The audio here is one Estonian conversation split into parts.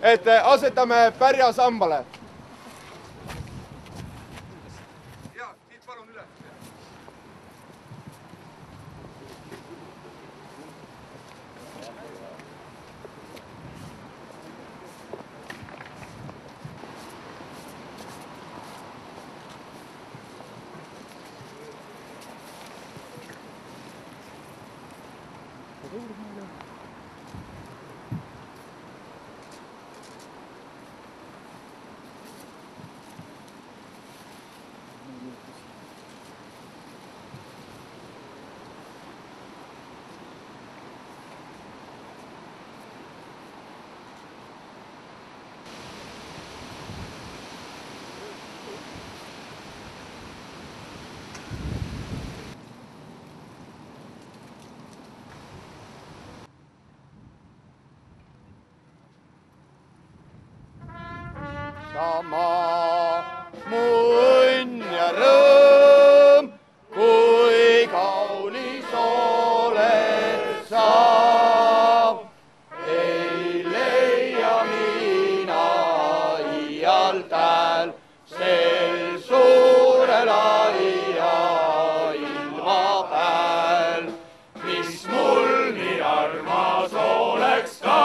et asetame pärja sambale. Ja, siit palun üle. Sama mu õnn ja rõõm, kui kaunis oled sa. Ei leia mina iial täel sel suurel aia ilma pääl, mis mul nii armas oleks ka.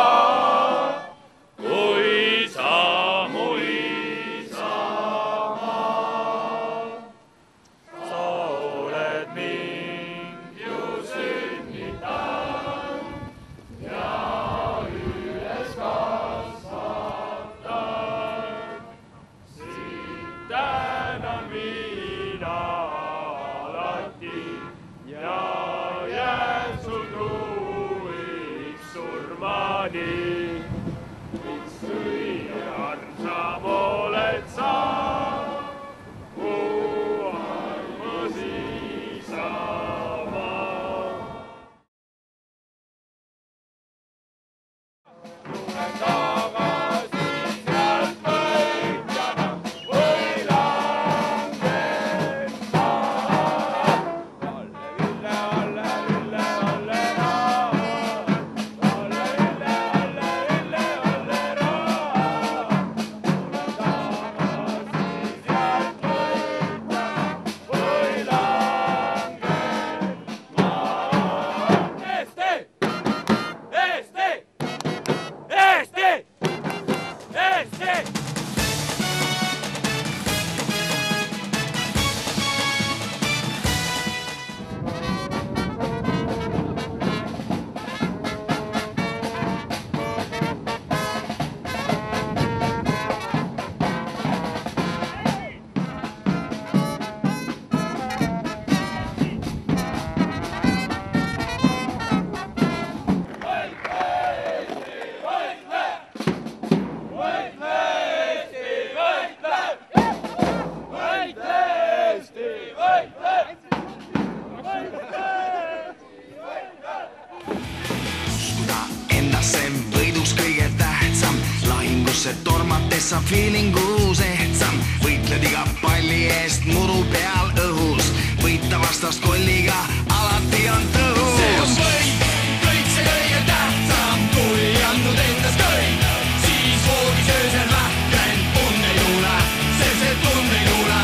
Tormates saab feelingu sehtsam, võitled iga palli eest muru peal õhus, võita vastast kolliga alati on tõhus. See on võit, kõik see kõige tähtsam, kui andnud endast kõik, siis voogis öösel vähken tunne ei tule, sest see tunne ei tule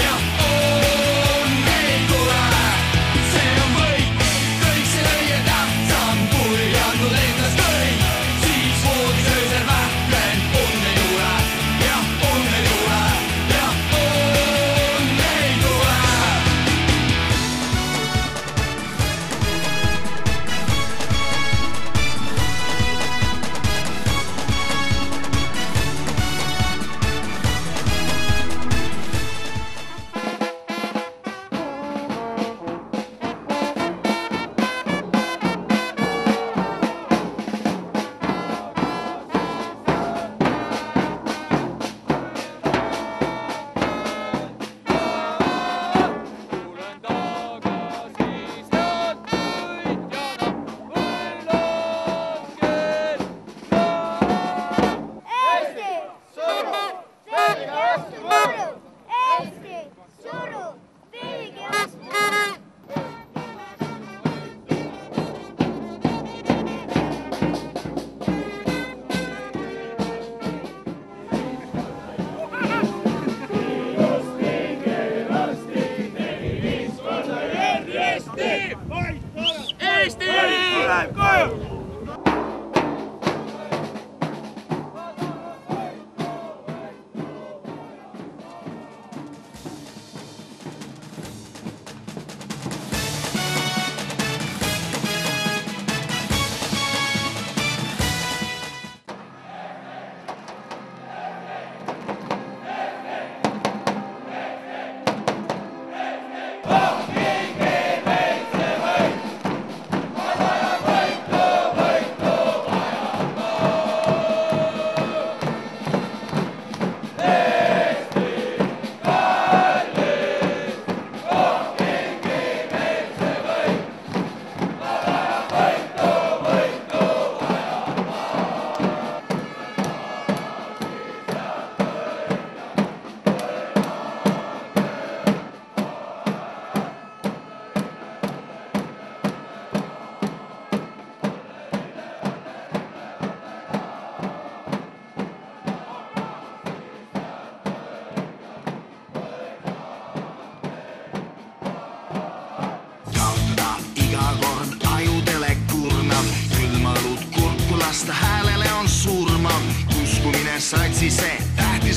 ja õnn ei tule. See on võit, kõik see kõige tähtsam, kui andnud endast kõik, siis voogis öösel vähken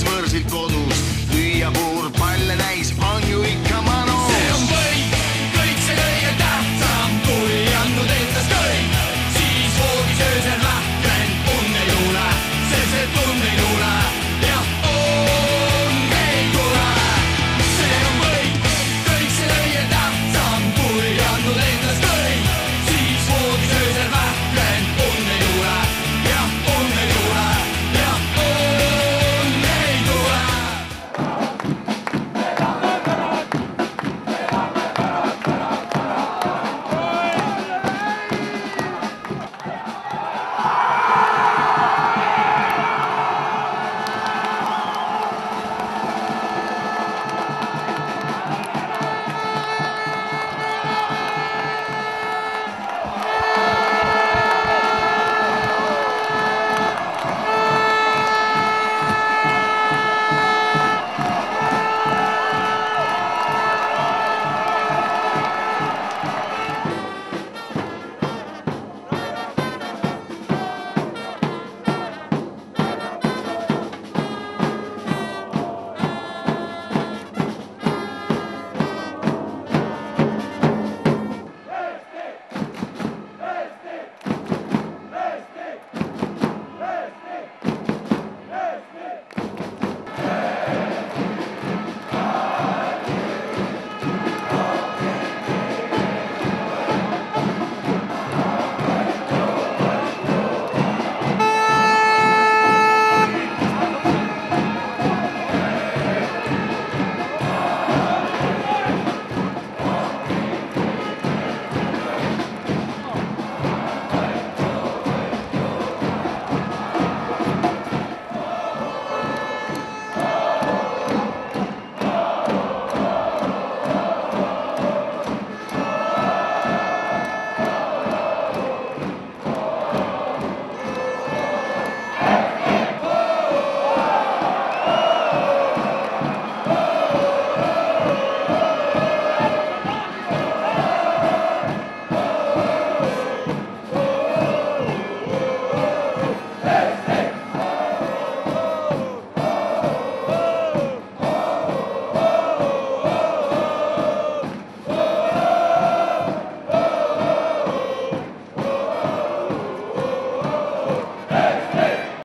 võrsilt kodus, lüüa puur palle täis on ju ikka